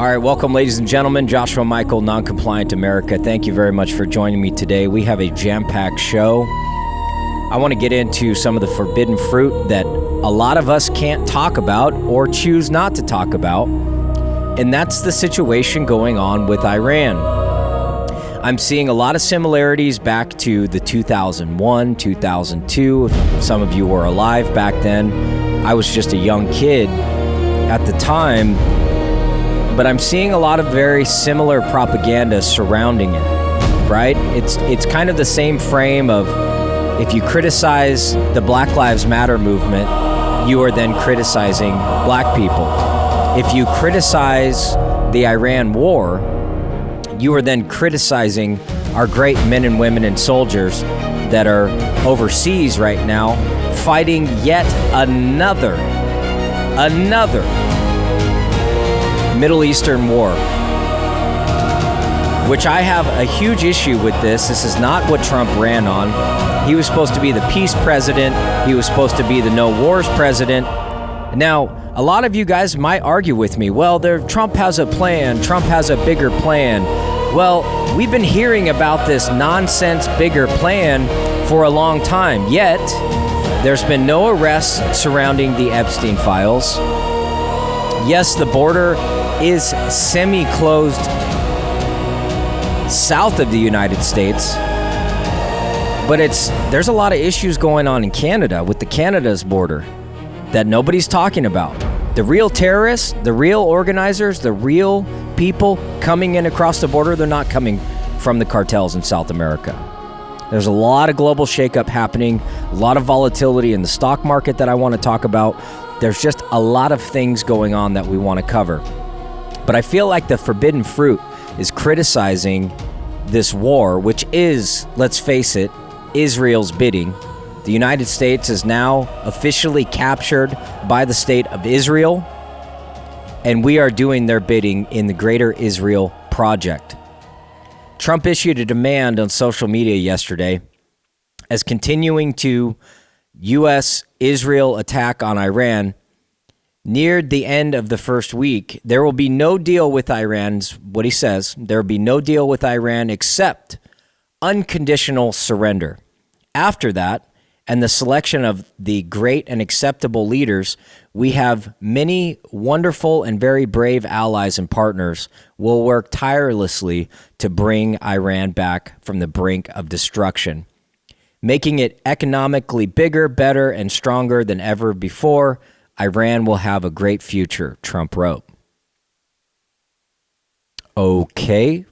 All right, welcome, ladies and gentlemen. Joshua Michael, Non-Compliant America. Thank you very much for joining me today. We have a jam-packed show. I want to get into some of the forbidden fruit that a lot of us can't talk about or choose not to talk about, and that's the situation going on with Iran. I'm seeing a lot of similarities back to the 2001, 2002. If some of you were alive back then. I was just a young kid at the time, but I'm seeing a lot of very similar propaganda surrounding it, right? It's kind of the same frame of, if you criticize the Black Lives Matter movement, you are then criticizing black people. If you criticize the Iran war, you are then criticizing our great men and women and soldiers that are overseas right now fighting yet another Middle Eastern war, which I have a huge issue with this. This is not what Trump ran on. He was supposed to be the peace president. He was supposed to be the no wars president. Now, a lot of you guys might argue with me, well, Trump has a plan. Trump has a bigger plan. Well, we've been hearing about this nonsense bigger plan for a long time, yet there's been no arrests surrounding the Epstein files. Yes, the border is semi-closed south of the United States, but there's a lot of issues going on in Canada with the Canada's border that nobody's talking about. The real terrorists, the real organizers, the real people coming in across the border, they're not coming from the cartels in South America. There's a lot of global shakeup happening, a lot of volatility in the stock market that I want to talk about. There's just a lot of things going on that we want to cover. But I feel like the forbidden fruit is criticizing this war, which is, let's face it, Israel's bidding. The United States is now officially captured by the state of Israel, and we are doing their bidding in the Greater Israel Project. Trump issued a demand on social media yesterday as continuing to U.S.-Israel attack on Iran neared the end of the first week. There will be no deal with Iran's, what he says, there will be no deal with Iran except unconditional surrender. After that, and the selection of the great and acceptable leaders, we have many wonderful and very brave allies and partners will work tirelessly to bring Iran back from the brink of destruction, making it economically bigger, better, and stronger than ever before. Iran will have a great future, Trump wrote. Okay,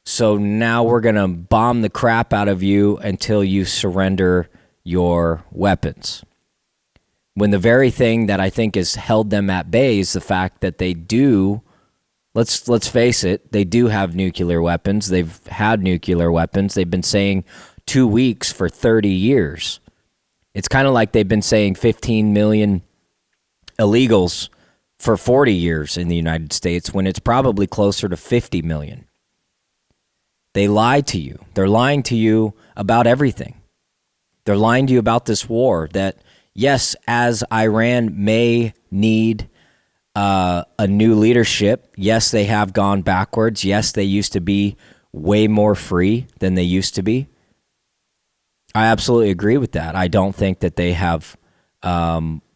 so now we're going to bomb the crap out of you until you surrender your weapons. When the very thing that I think has held them at bay is the fact that they do, let's face it, they do have nuclear weapons. They've had nuclear weapons. They've been saying 2 weeks for 30 years. It's kind of like they've been saying 15 million illegals for 40 years in the United States when it's probably closer to 50 million. They lie to you. They're lying to you about everything. They're lying to you about this war that, yes, as Iran may need a new leadership, yes, they have gone backwards. Yes, they used to be way more free than they used to be. I absolutely agree with that. I don't think that they have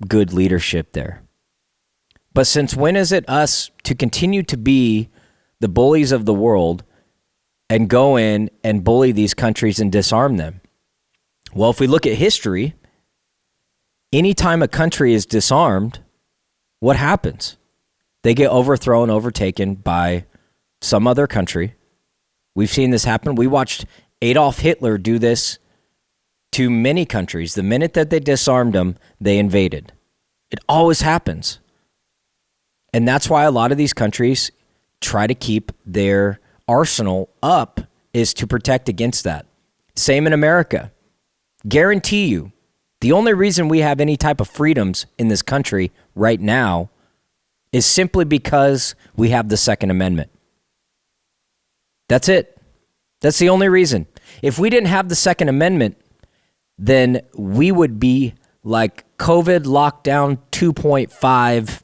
good leadership there. But since when is it us to continue to be the bullies of the world and go in and bully these countries and disarm them? Well, if we look at history, anytime a country is disarmed, what happens? They get overthrown, overtaken by some other country. We've seen this happen. We watched Adolf Hitler do this to many countries. The minute that they disarmed them, they invaded. It always happens. And that's why a lot of these countries try to keep their arsenal up, is to protect against that. Same in America. Guarantee you, the only reason we have any type of freedoms in this country right now is simply because we have the Second Amendment. That's it. That's the only reason. If we didn't have the Second Amendment, then we would be like COVID lockdown 2.5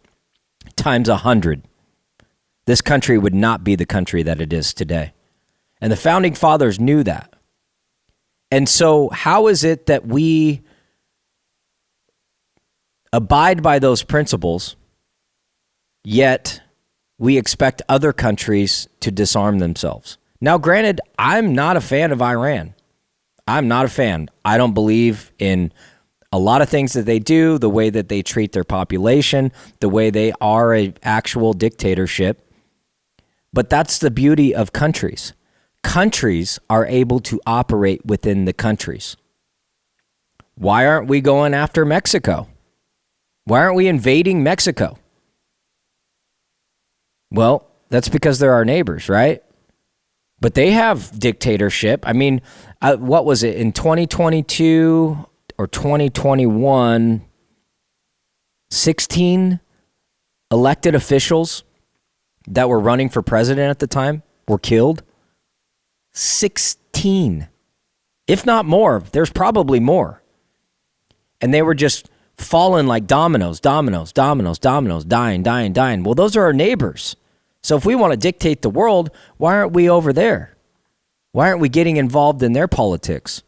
times 100. this country would not be the country that it is today. And the founding fathers knew that. And so how is it that we abide by those principles, yet we expect other countries to disarm themselves? Now, granted, I'm not a fan of Iran. I'm not a fan. I don't believe in a lot of things that they do, the way that they treat their population, the way they are an actual dictatorship. But that's the beauty of countries. Countries are able to operate within the countries. Why aren't we going after Mexico? Why aren't we invading Mexico? Well, that's because they're our neighbors, right? But they have dictatorship. I mean, what was it in 2022 or 2021? 16 elected officials that were running for president at the time were killed. 16, if not more. There's probably more. And they were just falling like dominoes, dying. Well, those are our neighbors. So if we want to dictate the world, why aren't we over there? Why aren't we getting involved in their politics?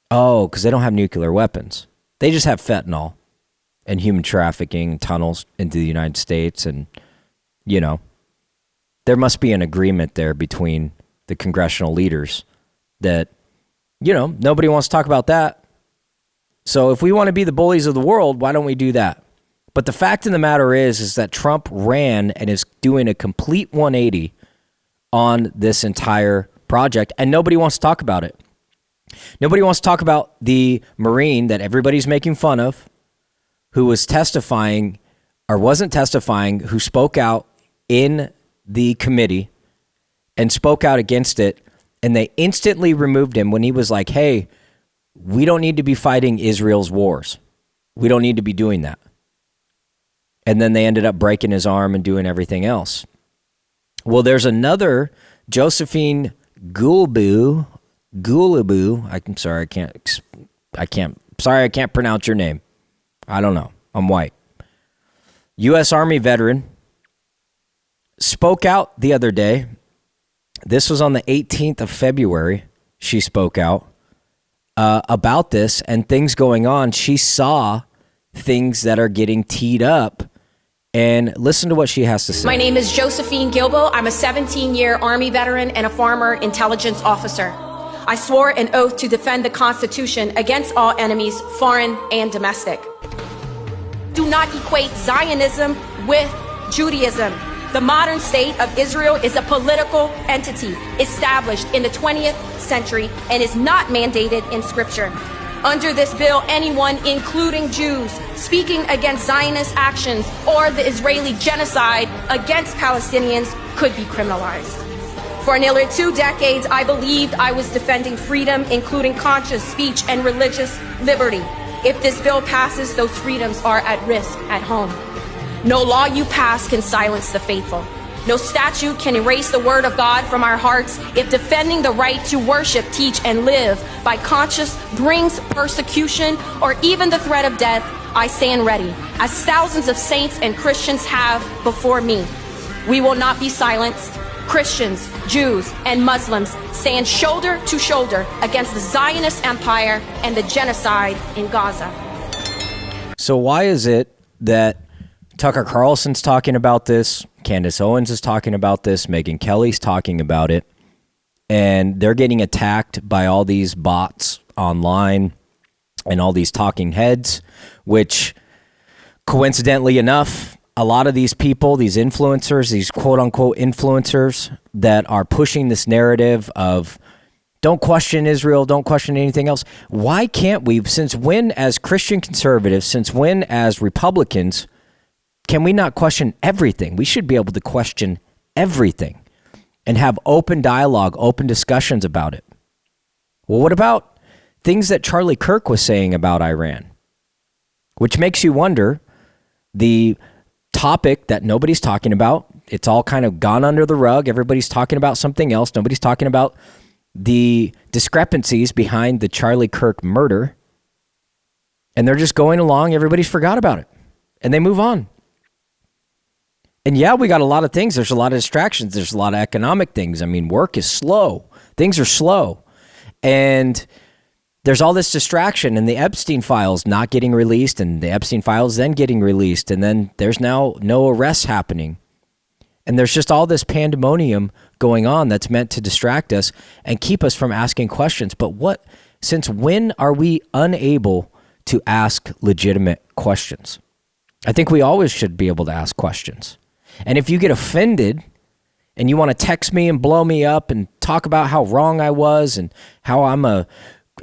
Oh, because they don't have nuclear weapons. They just have fentanyl and human trafficking and tunnels into the United States. And, you know, there must be an agreement there between the congressional leaders that, you know, nobody wants to talk about that. So if we want to be the bullies of the world, why don't we do that? But the fact of the matter is that Trump ran and is doing a complete 180 on this entire project, and nobody wants to talk about it. Nobody wants to talk about the Marine that everybody's making fun of, who was testifying or wasn't testifying, who spoke out in the committee and spoke out against it, and they instantly removed him when he was like, hey, we don't need to be fighting Israel's wars. We don't need to be doing that. And then they ended up breaking his arm and doing everything else. Well, there's another Josephine Goulabou. I'm sorry, I can't pronounce your name. I don't know. I'm white. U.S. Army veteran spoke out the other day. This was on the 18th of February. She spoke out about this and things going on. She saw things that are getting teed up. And listen to what she has to say. My name is Josephine Gilbo. I'm a 17-year Army veteran and a former intelligence officer. I swore an oath to defend the Constitution against all enemies, foreign and domestic. Do not equate Zionism with Judaism. The modern state of Israel is a political entity established in the 20th century and is not mandated in Scripture. Under this bill, anyone, including Jews, speaking against Zionist actions or the Israeli genocide against Palestinians could be criminalized. For nearly 2 decades, I believed I was defending freedom, including conscious speech and religious liberty. If this bill passes, those freedoms are at risk at home. No law you pass can silence the faithful. No statute can erase the word of God from our hearts. If defending the right to worship, teach, and live by conscience brings persecution or even the threat of death, I stand ready, as thousands of saints and Christians have before me. We will not be silenced. Christians, Jews, and Muslims stand shoulder to shoulder against the Zionist empire and the genocide in Gaza. So why is it that Tucker Carlson's talking about this, Candace Owens is talking about this, Megyn Kelly's talking about it, and they're getting attacked by all these bots online and all these talking heads, which coincidentally enough, a lot of these people, these influencers, these quote-unquote influencers that are pushing this narrative of don't question Israel, don't question anything else. Why can't we, since when as Christian conservatives, since when as Republicans, can we not question everything? We should be able to question everything and have open dialogue, open discussions about it. Well, what about things that Charlie Kirk was saying about Iran? Which makes you wonder, the topic that nobody's talking about, it's all kind of gone under the rug. Everybody's talking about something else. Nobody's talking about the discrepancies behind the Charlie Kirk murder. And they're just going along. Everybody's forgot about it. And they move on. And yeah, we got a lot of things. There's a lot of distractions. There's a lot of economic things. I mean, work is slow. Things are slow. And there's all this distraction, and the Epstein files not getting released, and the Epstein files then getting released. And then there's now no arrests happening. And there's just all this pandemonium going on that's meant to distract us and keep us from asking questions. But since when are we unable to ask legitimate questions? I think we always should be able to ask questions. And if you get offended and you want to text me and blow me up and talk about how wrong I was and how I'm not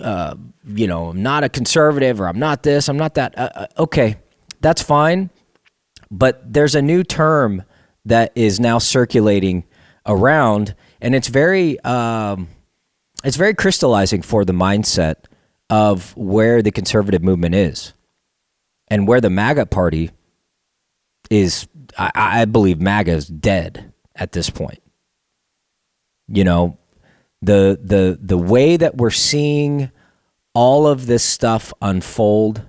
a conservative, or I'm not this, I'm not that. Okay, that's fine. But there's a new term that is now circulating around, and it's very crystallizing for the mindset of where the conservative movement is and where the MAGA party is. I believe MAGA is dead at this point. You know, the way that we're seeing all of this stuff unfold,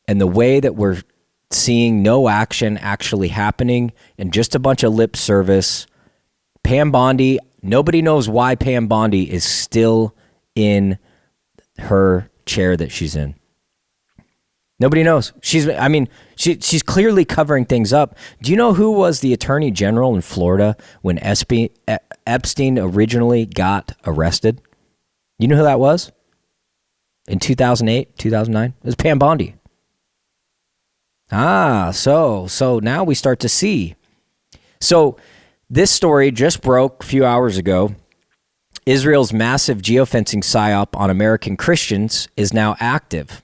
and the way that we're seeing no action actually happening and just a bunch of lip service. Pam Bondi, nobody knows why Pam Bondi is still in her chair that she's in. Nobody knows. She's clearly covering things up. Do you know who was the attorney general in Florida when Epstein originally got arrested? You know who that was? In 2008, 2009? It was Pam Bondi. So now we start to see. So this story just broke a few hours ago. Israel's massive geofencing psyop on American Christians is now active.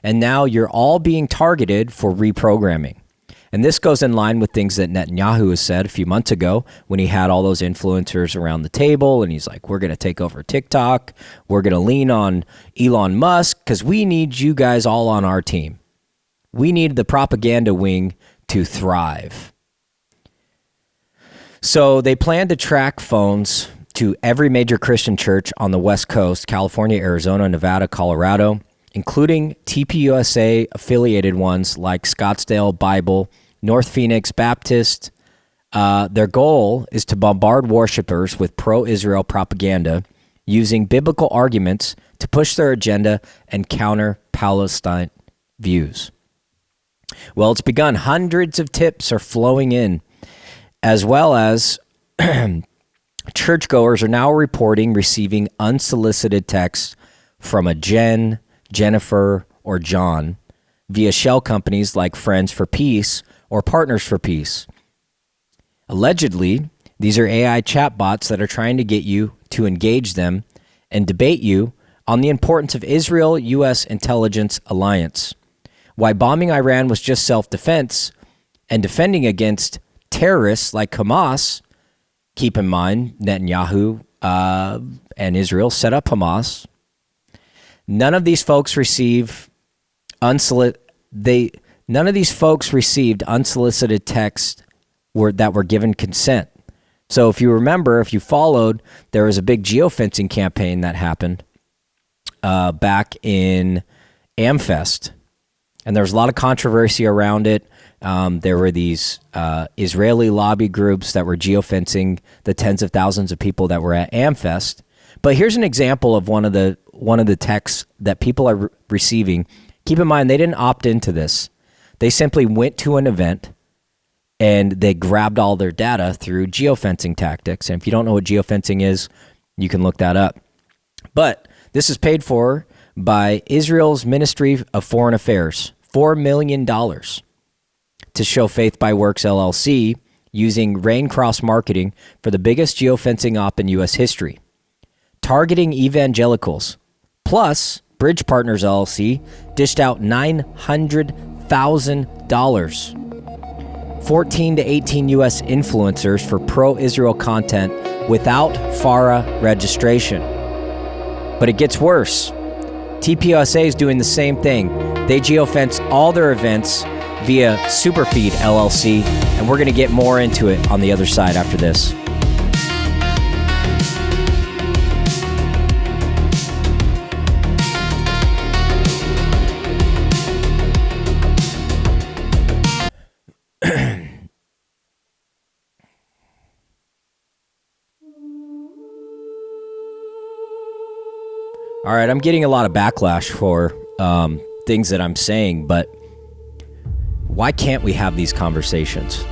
And now you're all being targeted for reprogramming. And this goes in line with things that Netanyahu has said a few months ago when he had all those influencers around the table. And he's like, we're going to take over TikTok. We're going to lean on Elon Musk because we need you guys all on our team. We need the propaganda wing to thrive. So they plan to track phones to every major Christian church on the West Coast, California, Arizona, Nevada, Colorado, including TPUSA affiliated ones like Scottsdale Bible, North Phoenix Baptist. Their goal is to bombard worshipers with pro-Israel propaganda using biblical arguments to push their agenda and counter Palestine views. Well, it's begun. Hundreds of tips are flowing in, as well as churchgoers are now reporting receiving unsolicited texts from a Jennifer, or John via shell companies like Friends for Peace or Partners for Peace. Allegedly, these are AI chatbots that are trying to get you to engage them and debate you on the importance of Israel-U.S. intelligence alliance, why bombing Iran was just self-defense, and defending against terrorists like Hamas. Keep in mind, Netanyahu and Israel set up Hamas. None of these folks received unsolicited texts that were given consent. So if you remember, if you followed, there was a big geofencing campaign that happened back in AmFest. And there was a lot of controversy around it. There were these Israeli lobby groups that were geofencing the tens of thousands of people that were at AmFest. But here's an example of one of the texts that people are receiving. Keep in mind, they didn't opt into this. They simply went to an event and they grabbed all their data through geofencing tactics. And if you don't know what geofencing is, you can look that up. But this is paid for by Israel's Ministry of Foreign Affairs, $4 million to show Faith by Works LLC using Raincross marketing for the biggest geofencing op in U.S. history. Targeting evangelicals. Plus, Bridge Partners LLC dished out $900,000. 14 to 18 U.S. influencers for pro-Israel content without FARA registration. But it gets worse. TPUSA is doing the same thing. They geofence all their events via Superfeed LLC, and we're going to get more into it on the other side after this. All right, I'm getting a lot of backlash for things that I'm saying, but why can't we have these conversations?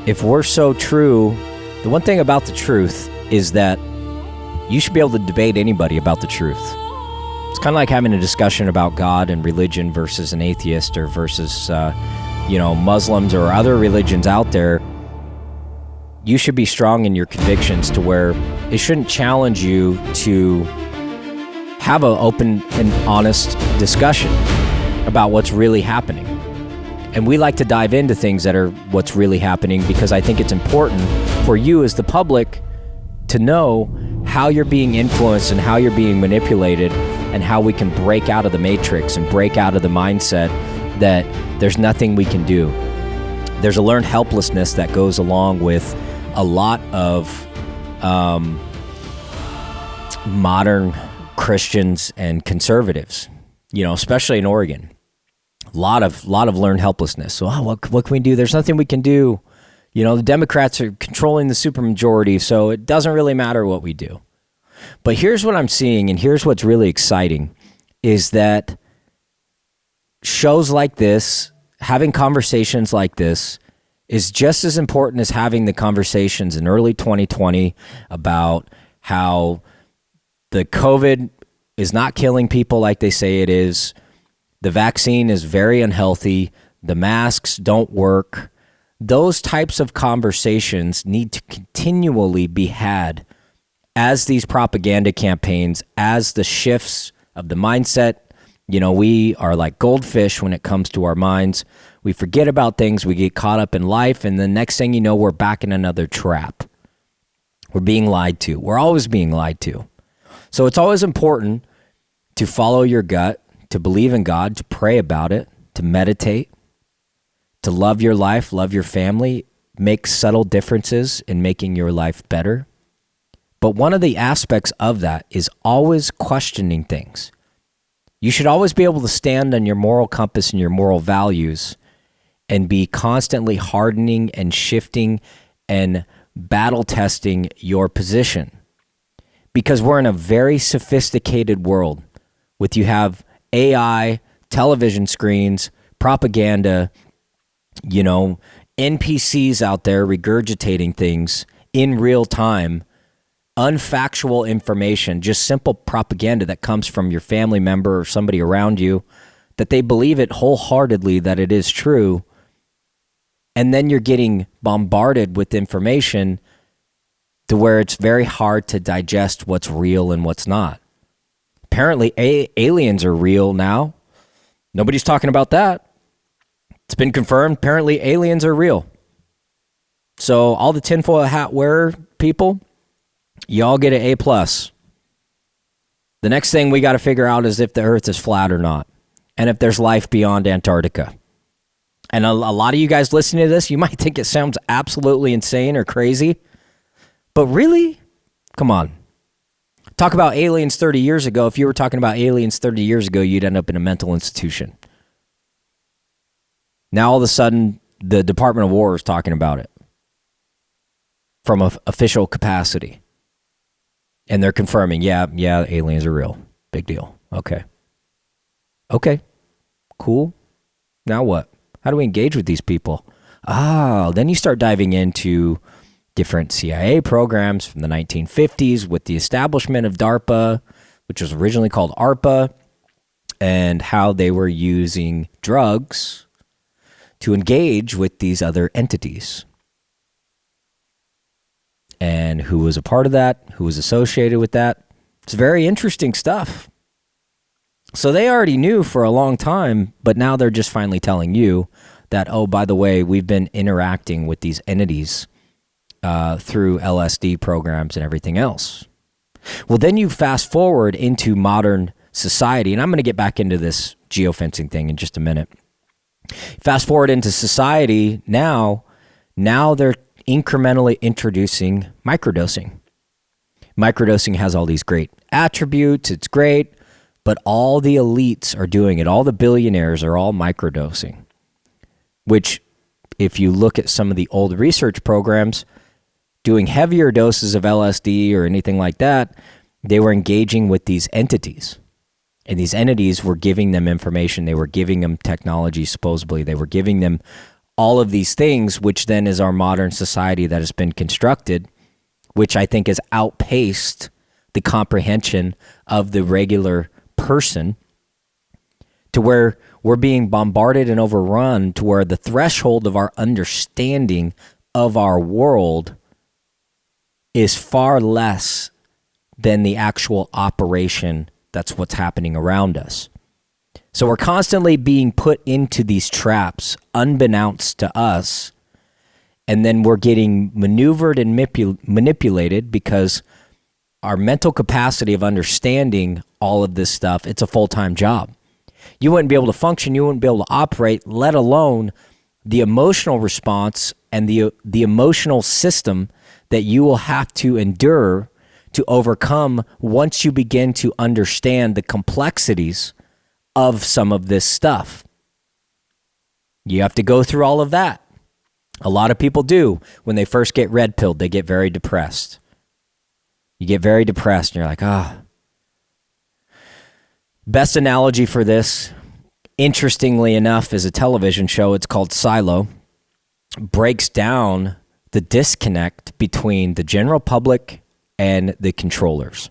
If we're so true, the one thing about the truth is that you should be able to debate anybody about the truth. It's kind of like having a discussion about God and religion versus an atheist or versus, Muslims or other religions out there. You should be strong in your convictions to where it shouldn't challenge you to have an open and honest discussion about what's really happening. And we like to dive into things that are what's really happening because I think it's important for you as the public to know how you're being influenced and how you're being manipulated and how we can break out of the matrix and break out of the mindset that there's nothing we can do. There's a learned helplessness that goes along with a lot of modern Christians and conservatives, especially in Oregon. A lot of learned helplessness. So, what can we do? There's nothing we can do. The Democrats are controlling the supermajority, so it doesn't really matter what we do. But here's what I'm seeing, and here's what's really exciting, is that shows like this, having conversations like this, is just as important as having the conversations in early 2020 about how the COVID is not killing people like they say it is. The vaccine is very unhealthy. The masks don't work. Those types of conversations need to continually be had as these propaganda campaigns, as the shifts of the mindset. We are like goldfish when it comes to our minds. We forget about things. We get caught up in life. And the next thing you know, we're back in another trap. We're being lied to. We're always being lied to. So it's always important to follow your gut, to believe in God, to pray about it, to meditate, to love your life, love your family, make subtle differences in making your life better. But one of the aspects of that is always questioning things. You should always be able to stand on your moral compass and your moral values and be constantly hardening and shifting and battle testing your position. Because we're in a very sophisticated world with you have AI, television screens, propaganda, NPCs out there regurgitating things in real time, unfactual information, just simple propaganda that comes from your family member or somebody around you, that they believe it wholeheartedly that it is true. And then you're getting bombarded with information to where it's very hard to digest what's real and what's not. Apparently, aliens are real now. Nobody's talking about that. It's been confirmed. Apparently, aliens are real. So all the tinfoil hat wearer people, y'all get an A+. The next thing we got to figure out is if the Earth is flat or not, and if there's life beyond Antarctica. And a lot of you guys listening to this, you might think it sounds absolutely insane or crazy. But really? Come on. Talk about aliens 30 years ago. If you were talking about aliens 30 years ago, you'd end up in a mental institution. Now, all of a sudden, the Department of War is talking about it from an official capacity. And they're confirming, yeah, aliens are real. Big deal. Okay, cool. Now what? How do we engage with these people? Then you start diving into different CIA programs from the 1950s with the establishment of DARPA, which was originally called ARPA, and how they were using drugs to engage with these other entities. And who was a part of that, who was associated with that. It's very interesting stuff. So they already knew for a long time, but now they're just finally telling you that, oh, by the way, we've been interacting with these entities through LSD programs and everything else. Well, then you fast forward into modern society, and I'm going to get back into this geofencing thing in just a minute. Fast forward into society now they're incrementally introducing microdosing. Microdosing has all these great attributes. It's great, but all the elites are doing it. All the billionaires are all microdosing, which if you look at some of the old research programs, doing heavier doses of LSD or anything like that, they were engaging with these entities. And these entities were giving them information. They were giving them technology, supposedly. They were giving them all of these things, which then is our modern society that has been constructed, which I think has outpaced the comprehension of the regular person, to where we're being bombarded and overrun, to where the threshold of our understanding of our world is far less than the actual operation that's what's happening around us. So we're constantly being put into these traps unbeknownst to us, and then we're getting maneuvered and manipulated because our mental capacity of understanding all of this stuff, it's a full-time job. You wouldn't be able to function, you wouldn't be able to operate, let alone the emotional response and the emotional system that you will have to endure to overcome once you begin to understand the complexities of some of this stuff. You have to go through all of that. A lot of people do. When they first get red-pilled, they get very depressed. You get very depressed and you're like, Best analogy for this, interestingly enough, is a television show. It's called Silo. Breaks down the disconnect between the general public and the controllers.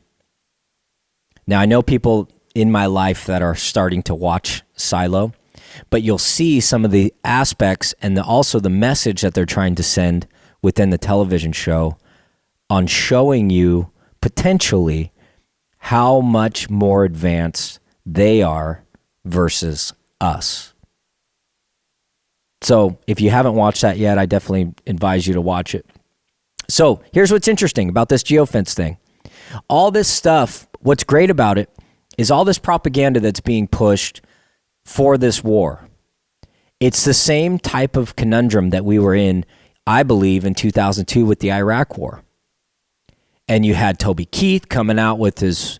Now, I know people in my life that are starting to watch Silo, but you'll see some of the aspects and also the message that they're trying to send within the television show on showing you potentially how much more advanced they are versus us. So if you haven't watched that yet, I definitely advise you to watch it. So here's what's interesting about this geofence thing. All this stuff, what's great about it is all this propaganda that's being pushed for this war. It's the same type of conundrum that we were in, I believe, in 2002 with the Iraq war. And you had Toby Keith coming out with his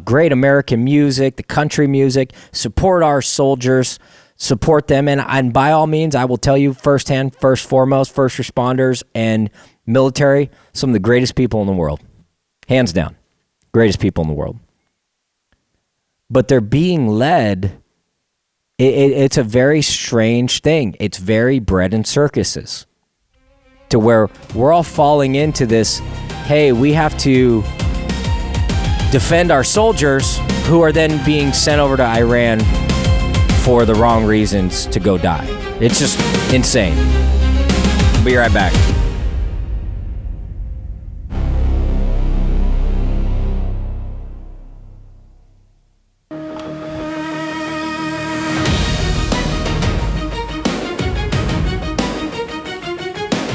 great American music, the country music, support our soldiers, support them. And by all means, I will tell you firsthand, first foremost, first responders and military, some of the greatest people in the world. Hands down, greatest people in the world. But they're being led, it's a very strange thing. It's very bread and circuses, to where we're all falling into this, hey, we have to defend our soldiers who are then being sent over to Iran for the wrong reasons to go die. It's just insane. I'll be right back.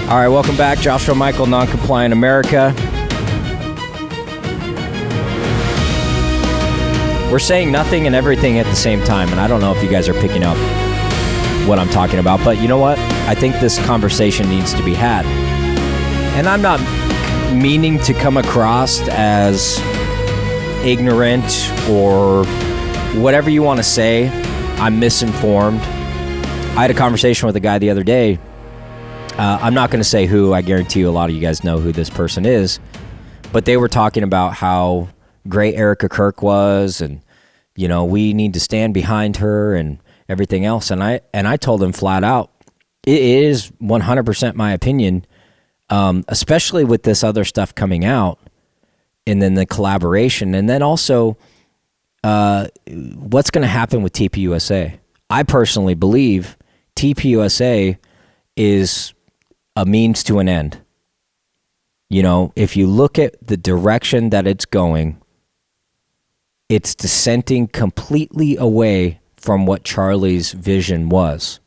All right, welcome back. Joshua Michael, Non-Compliant America. We're saying nothing and everything at the same time, and I don't know if you guys are picking up what I'm talking about, but you know what? I think this conversation needs to be had. And I'm not meaning to come across as ignorant or whatever you want to say. I'm misinformed. I had a conversation with a guy the other day. I'm not going to say who. I guarantee you a lot of you guys know who this person is. But they were talking about how great Erica Kirk was, and you know, we need to stand behind her and everything else. And I told them flat out, it is 100% my opinion, especially with this other stuff coming out, and then the collaboration, and then also what's going to happen with TPUSA. I personally believe TPUSA is a means to an end. You know, if you look at the direction that it's going, it's dissenting completely away from what Charlie's vision was.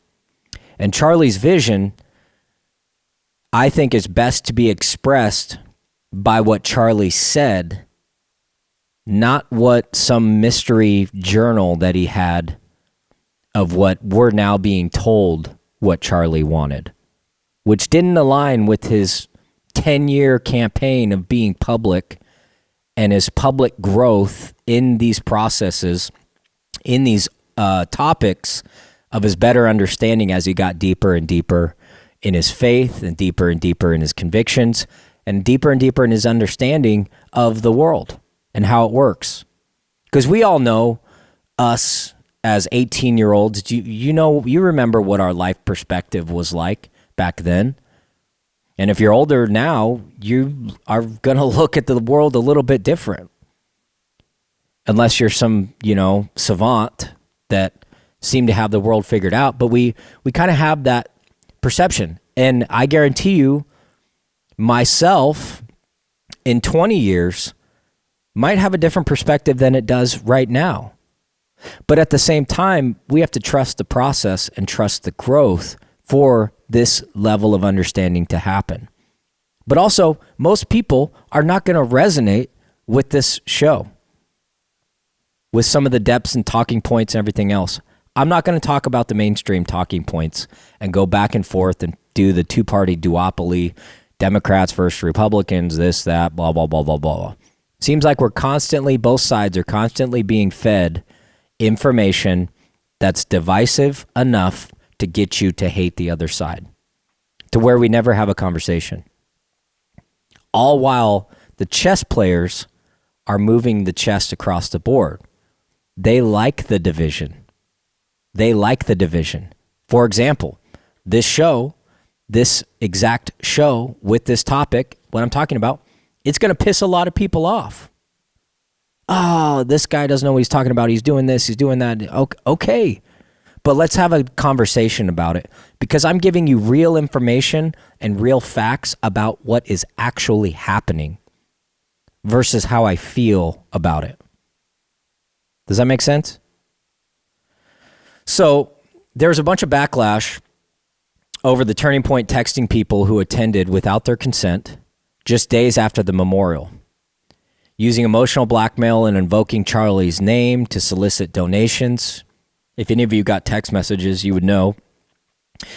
And Charlie's vision, I think, is best to be expressed by what Charlie said, not what some mystery journal that he had of what we're now being told what Charlie wanted, which didn't align with his 10-year campaign of being public and his public growth in these processes, in these topics of his better understanding as he got deeper and deeper in his faith and deeper in his convictions and deeper in his understanding of the world and how it works. Because we all know us as 18-year-olds, you remember what our life perspective was like back then. And if you're older now, you are going to look at the world a little bit different. Unless you're some, savant that seem to have the world figured out. But we kind of have that perception. And I guarantee you, myself, in 20 years, might have a different perspective than it does right now. But at the same time, we have to trust the process and trust the growth for this level of understanding to happen. But also, most people are not going to resonate with this show, with some of the depths and talking points and everything else. I'm not going to talk about the mainstream talking points and go back and forth and do the two-party duopoly, Democrats versus Republicans, this, that, blah, blah, blah, blah, blah. Seems like both sides are constantly being fed information that's divisive enough to get you to hate the other side, to where we never have a conversation. All while the chess players are moving the chess across the board. They like the division. For example, this exact show with this topic, what I'm talking about, it's going to piss a lot of people off. Oh, this guy doesn't know what he's talking about. He's doing this, he's doing that. Okay. But let's have a conversation about it, because I'm giving you real information and real facts about what is actually happening versus how I feel about it. Does that make sense? So there's a bunch of backlash over the Turning Point texting people who attended without their consent just days after the memorial, using emotional blackmail and invoking Charlie's name to solicit donations. If any of you got text messages, you would know.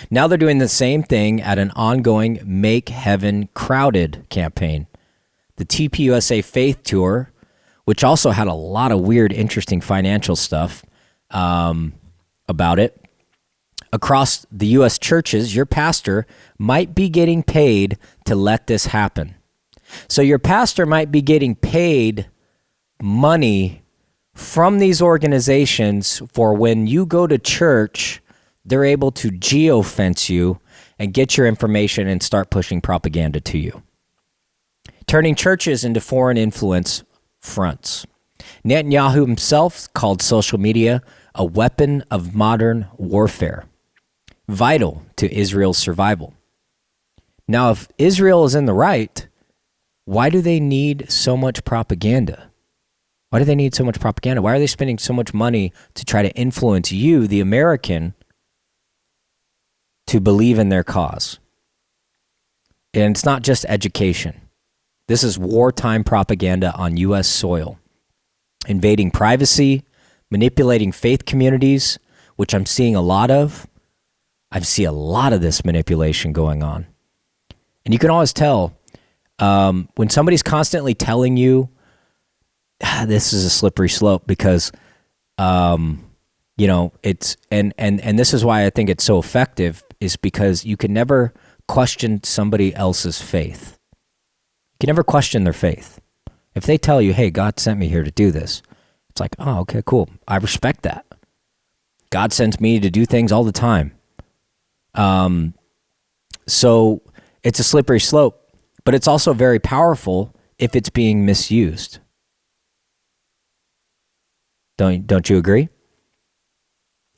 Now they're doing the same thing at an ongoing Make Heaven Crowded campaign. The TPUSA Faith Tour, which also had a lot of weird, interesting financial stuff about it. Across the U.S. churches, your pastor might be getting paid to let this happen. So your pastor might be getting paid money from these organizations for when you go to church, they're able to geofence you and get your information and start pushing propaganda to you. Turning churches into foreign influence fronts. Netanyahu himself called social media a weapon of modern warfare, vital to Israel's survival. Now, if Israel is in the right, why do they need so much propaganda? Why do they need so much propaganda? Why are they spending so much money to try to influence you, the American, to believe in their cause? And it's not just education. This is wartime propaganda on U.S. soil, invading privacy, manipulating faith communities, which I'm seeing a lot of. I see a lot of this manipulation going on. And you can always tell when somebody's constantly telling you, this is a slippery slope, because, it's, and this is why I think it's so effective, is because you can never question somebody else's faith. You can never question their faith. If they tell you, hey, God sent me here to do this, it's like, oh, okay, cool. I respect that. God sends me to do things all the time. So it's a slippery slope, but it's also very powerful if it's being misused. Don't you agree?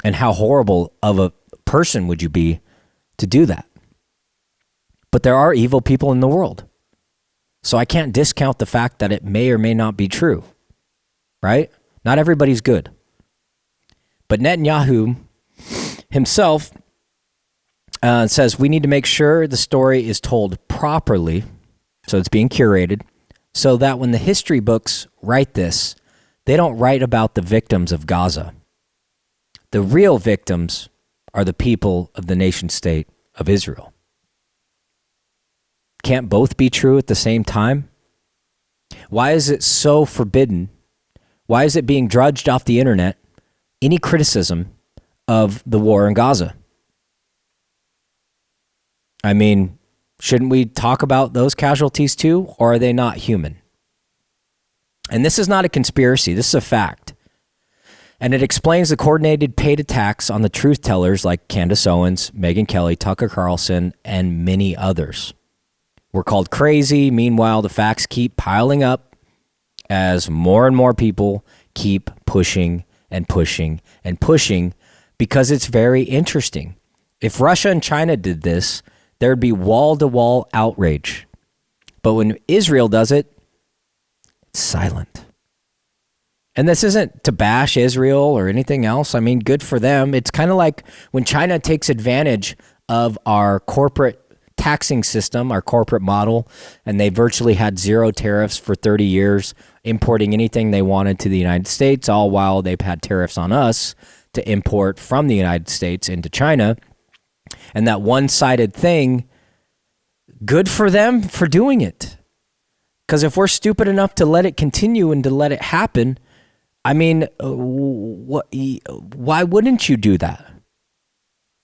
And how horrible of a person would you be to do that? But there are evil people in the world. So I can't discount the fact that it may or may not be true, right? Not everybody's good. But Netanyahu himself says we need to make sure the story is told properly, so it's being curated, so that when the history books write this, they don't write about the victims of Gaza. The real victims are the people of the nation state of Israel. Can't both be true at the same time? Why is it so forbidden? Why is it being drudged off the internet, any criticism of the war in Gaza? I mean, shouldn't we talk about those casualties too, or are they not human? And this is not a conspiracy. This is a fact. And it explains the coordinated paid attacks on the truth tellers like Candace Owens, Megyn Kelly, Tucker Carlson, and many others. We're called crazy. Meanwhile, the facts keep piling up as more and more people keep pushing and pushing and pushing because it's very interesting. If Russia and China did this, there'd be wall-to-wall outrage. But when Israel does it, it's silent. And this isn't to bash Israel or anything else. I mean, good for them. It's kind of like when China takes advantage of our corporate taxing system, our corporate model, and they virtually had zero tariffs for 30 years, importing anything they wanted to the United States, all while they've had tariffs on us to import from the United States into China. And that one-sided thing, good for them for doing it. Because if we're stupid enough to let it continue and to let it happen, I mean, why wouldn't you do that?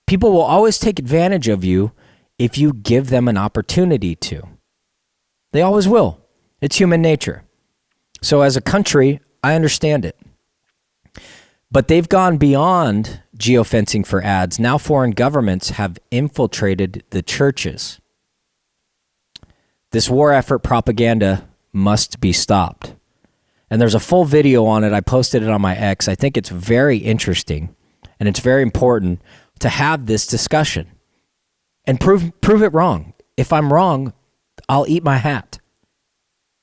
People will always take advantage of you if you give them an opportunity to. They always will. It's human nature. So as a country, I understand it. But they've gone beyond geofencing for ads. Now foreign governments have infiltrated the churches. This war effort propaganda must be stopped. And there's a full video on it. I posted it on my X. I think it's very interesting, and it's very important to have this discussion and prove it wrong. If I'm wrong, I'll eat my hat.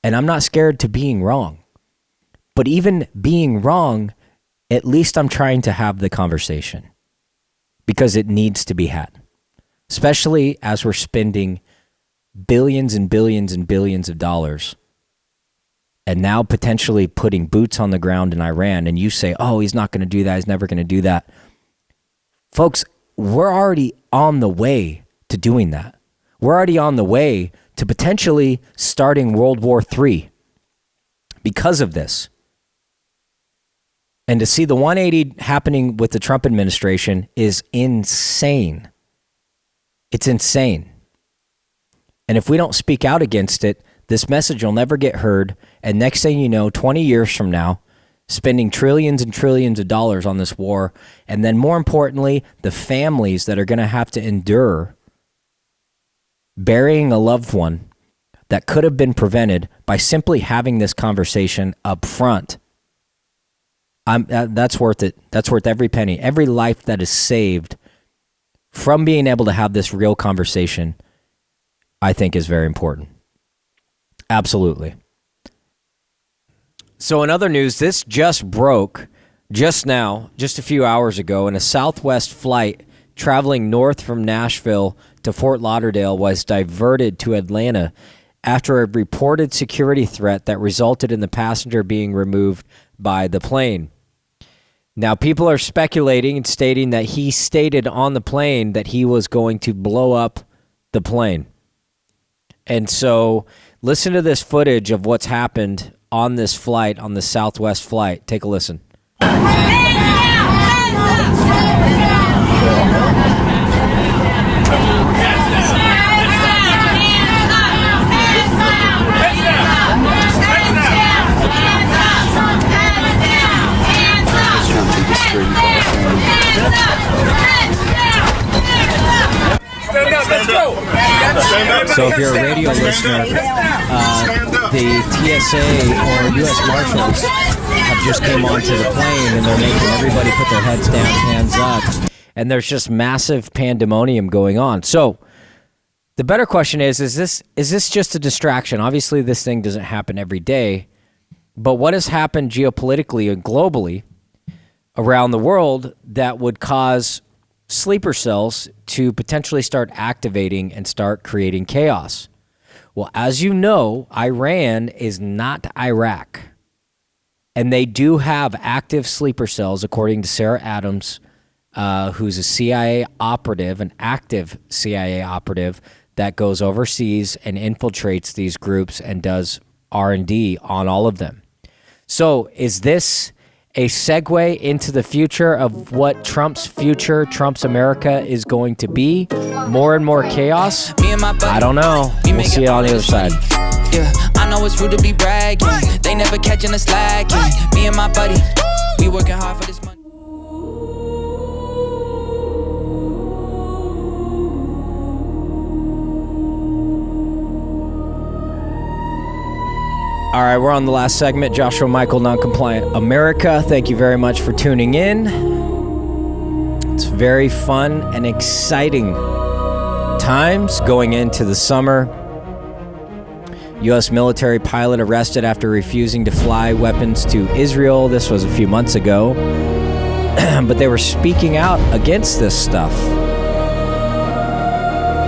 And I'm not scared to being wrong. But even being wrong, at least I'm trying to have the conversation because it needs to be had, especially as we're spending billions and billions and billions of dollars and now potentially putting boots on the ground in Iran. And you say, oh, he's not going to do that. He's never going to do that. Folks, we're already on the way to doing that. We're already on the way to potentially starting World War III because of this. And to see the 180 happening with the Trump administration is insane. It's insane. And if we don't speak out against it, this message will never get heard. And next thing you know, 20 years from now, spending trillions and trillions of dollars on this war. And then more importantly, the families that are going to have to endure burying a loved one that could have been prevented by simply having this conversation up front. That's worth it. That's worth every penny. Every life that is saved from being able to have this real conversation, I think is very important. Absolutely. So in other news, this just broke just now, just a few hours ago, and a Southwest flight traveling north from Nashville to Fort Lauderdale was diverted to Atlanta after a reported security threat that resulted in the passenger being removed by the plane. Now, people are speculating and stating that he stated on the plane that he was going to blow up the plane. And so listen to this footage of what's happened on this flight, on the Southwest flight. Take a listen. So if you're a radio listener, the TSA or U.S. Marshals have just came onto the plane and they're making everybody put their heads down, hands up, and there's just massive pandemonium going on. So the better question is this just a distraction? Obviously, this thing doesn't happen every day, but what has happened geopolitically and globally around the world that would cause sleeper cells to potentially start activating and start creating chaos? Well, as you know, Iran is not Iraq. And they do have active sleeper cells, according to Sarah Adams, who's a CIA operative, an active CIA operative that goes overseas and infiltrates these groups and does R&D on all of them. So is this a segue into the future of what Trump's future, Trump's America is going to be? More and more chaos? I don't know. We'll see it on the other side. Y'all know it's rude to be bragging. They never catching us slacking. Me and my buddy, we working hard for this money. All right, we're on the last segment. Joshua Michael, Non-Compliant America. Thank you very much for tuning in. It's very fun and exciting times going into the summer. U.S. military pilot arrested after refusing to fly weapons to Israel. This was a few months ago. But they were speaking out against this stuff.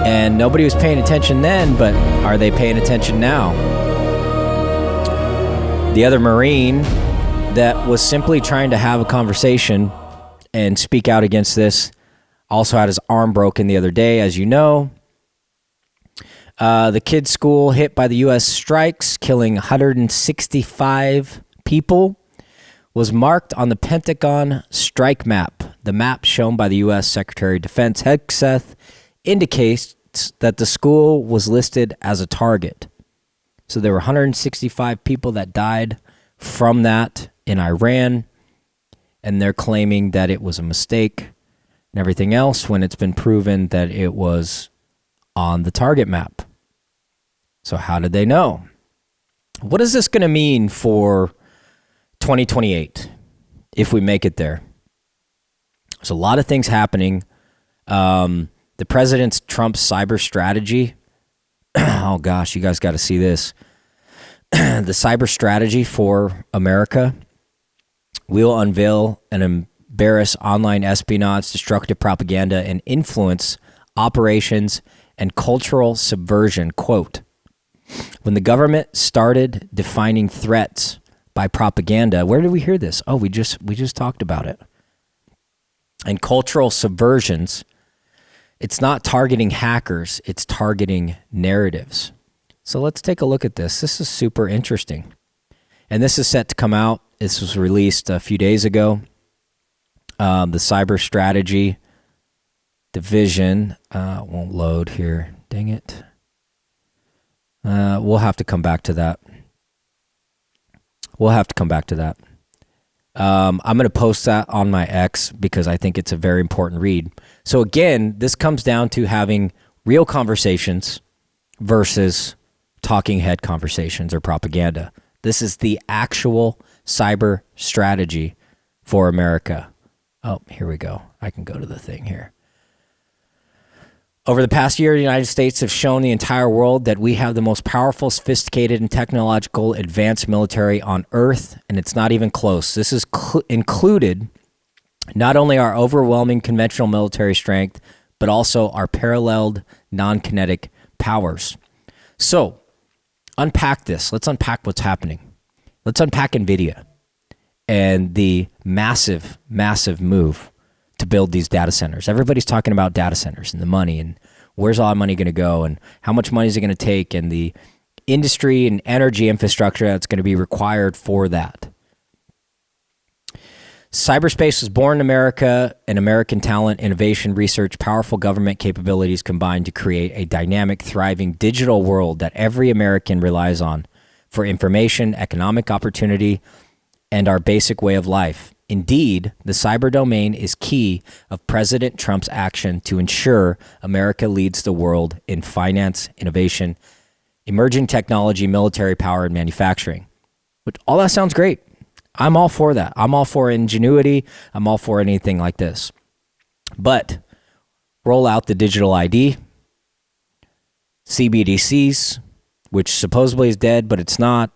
And nobody was paying attention then, but are they paying attention now? The other Marine that was simply trying to have a conversation and speak out against this also had his arm broken the other day, as you know. The kids' school hit by the U.S. strikes, killing 165 people, was marked on the Pentagon strike map. The map shown by the U.S. Secretary of Defense Hegseth indicates that the school was listed as a target. So there were 165 people that died from that in Iran, and they're claiming that it was a mistake and everything else when it's been proven that it was on the target map. So how did they know? What is this going to mean for 2028 if we make it there? There's a lot of things happening. The President Trump's cyber strategy. Oh gosh, you guys got to see this. The cyber strategy for America will unveil and embarrass online espionage, destructive propaganda, and influence operations and cultural subversion. Quote, when the government started defining threats by propaganda, where did we hear this? Oh, we just talked about it. And cultural subversions, it's not targeting hackers, it's targeting narratives. So let's take a look at this. This is super interesting. And this is set to come out. This was released a few days ago. The cyber strategy division won't load here. Dang it. We'll have to come back to that. I'm going to post that on my X because I think it's a very important read. So again, this comes down to having real conversations versus talking head conversations or propaganda. This is the actual cyber strategy for America. Oh, here we go. I can go to the thing here. Over the past year, the United States have shown the entire world that we have the most powerful, sophisticated, and technological advanced military on Earth, and it's not even close. This is included not only our overwhelming conventional military strength, but also our paralleled non-kinetic powers. So, unpack this. Let's unpack what's happening. Let's unpack NVIDIA and the massive, massive move to build these data centers. Everybody's talking about data centers and the money and where's all that money going to go and how much money is it going to take and the industry and energy infrastructure that's going to be required for that. Cyberspace was born in America, and American talent, innovation, research, powerful government capabilities combined to create a dynamic, thriving digital world that every American relies on for information, economic opportunity, and our basic way of life. Indeed, the cyber domain is key of President Trump's action to ensure America leads the world in finance, innovation, emerging technology, military power, and manufacturing. But all that sounds great. I'm all for that. I'm all for ingenuity. I'm all for anything like this. But roll out the digital ID, CBDCs, which supposedly is dead, but it's not.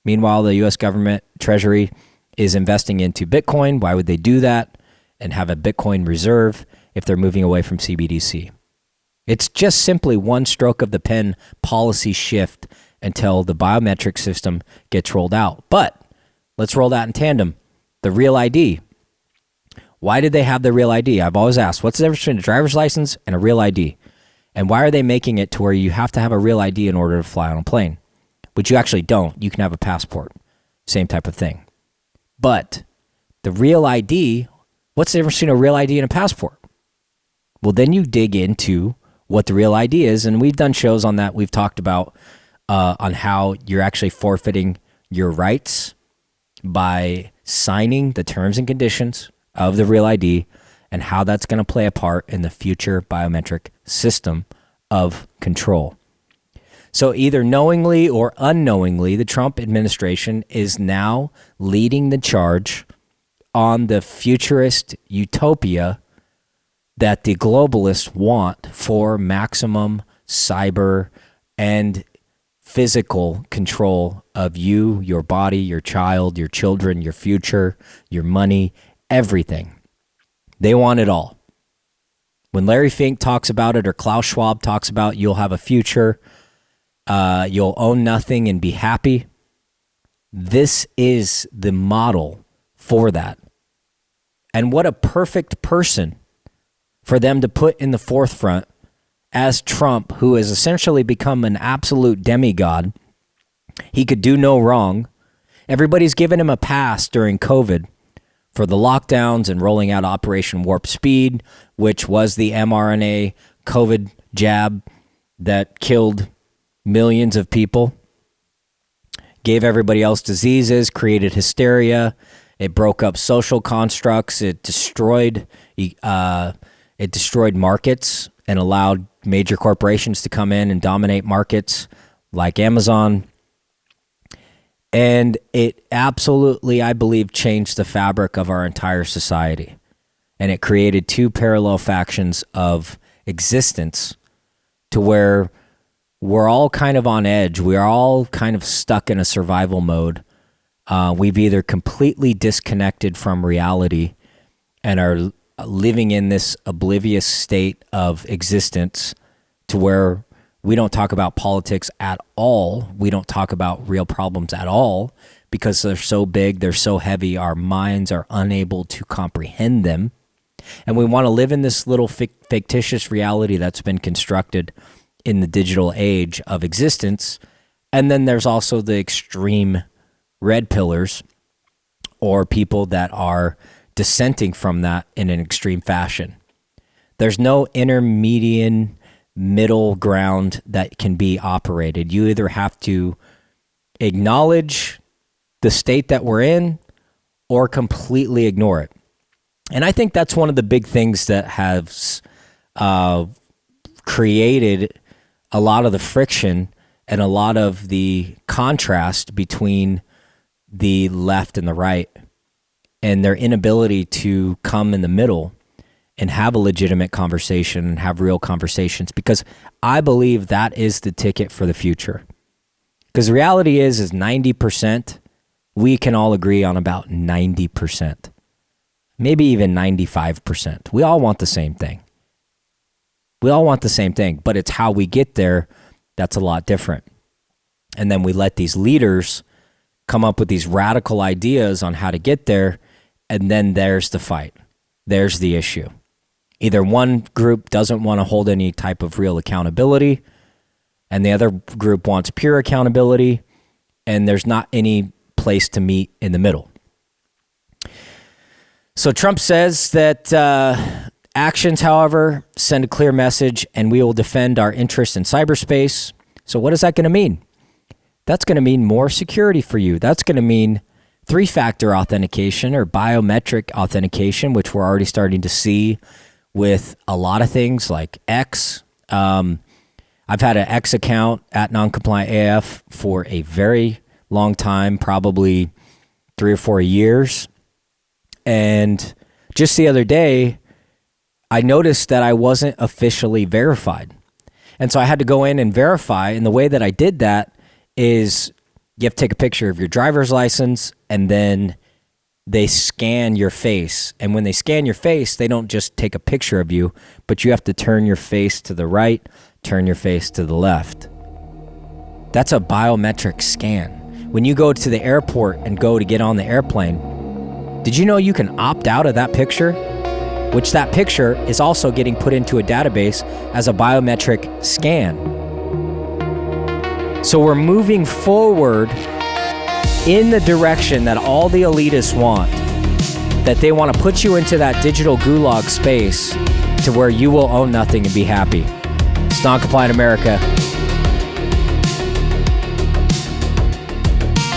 Meanwhile, the U.S. government, Treasury, is investing into Bitcoin. Why would they do that and have a Bitcoin reserve if they're moving away from CBDC? It's just simply one stroke of the pen policy shift until the biometric system gets rolled out. But let's roll that in tandem. The Real ID. Why did they have the Real ID? I've always asked, what's the difference between a driver's license and a Real ID? And why are they making it to where you have to have a Real ID in order to fly on a plane? Which you actually don't. You can have a passport. Same type of thing. But the Real ID, what's the difference between a Real ID and a passport? Well, then you dig into what the Real ID is, and we've done shows on that. We've talked about on how you're actually forfeiting your rights by signing the terms and conditions of the Real ID and how that's going to play a part in the future biometric system of control. So either knowingly or unknowingly, the Trump administration is now leading the charge on the futurist utopia that the globalists want for maximum cyber and physical control of you, your body, your child, your children, your future, your money, everything. They want it all. When Larry Fink talks about it or Klaus Schwab talks about you'll have a future, you'll own nothing and be happy, this is the model for that. And what a perfect person for them to put in the forefront as Trump, who has essentially become an absolute demigod. He could do no wrong. Everybody's given him a pass during COVID for the lockdowns and rolling out Operation Warp Speed, which was the mRNA COVID jab that killed millions of people, gave everybody else diseases, created hysteria. It broke up social constructs. It destroyed markets and allowed major corporations to come in and dominate markets like Amazon. And it absolutely, I believe, changed the fabric of our entire society. And it created two parallel factions of existence to where we're all kind of on edge. We are all kind of stuck in a survival mode. We've either completely disconnected from reality and are living in this oblivious state of existence to where we don't talk about politics at all. We don't talk about real problems at all because they're so big, they're so heavy, our minds are unable to comprehend them. And we want to live in this little fictitious reality that's been constructed in the digital age of existence. And then there's also the extreme red pillars or people that are dissenting from that in an extreme fashion. There's no intermediate middle ground that can be operated. You either have to acknowledge the state that we're in or completely ignore it. And I think that's one of the big things that has created a lot of the friction and a lot of the contrast between the left and the right and their inability to come in the middle and have a legitimate conversation and have real conversations, because I believe that is the ticket for the future. Because the reality is 90%, we can all agree on about 90%, maybe even 95%. We all want the same thing. We all want the same thing, but it's how we get there that's a lot different. And then we let these leaders come up with these radical ideas on how to get there, and then there's the fight. There's the issue. Either one group doesn't want to hold any type of real accountability, and the other group wants pure accountability, and there's not any place to meet in the middle. So Trump says that actions, however, send a clear message, and we will defend our interests in cyberspace. So what is that going to mean? That's going to mean more security for you. That's going to mean three-factor authentication or biometric authentication, which we're already starting to see with a lot of things like X. I've had an X account at Noncompliant AF for a very long time, probably 3 or 4 years. And just the other day, I noticed that I wasn't officially verified. And so I had to go in and verify. And the way that I did that is you have to take a picture of your driver's license, and then they scan your face. And when they scan your face, they don't just take a picture of you, but you have to turn your face to the right, turn your face to the left. That's a biometric scan. When you go to the airport and go to get on the airplane, did you know you can opt out of that picture? Which that picture is also getting put into a database as a biometric scan. So we're moving forward in the direction that all the elitists want, that they want to put you into that digital gulag space to where you will own nothing and be happy. It's Noncompliant America.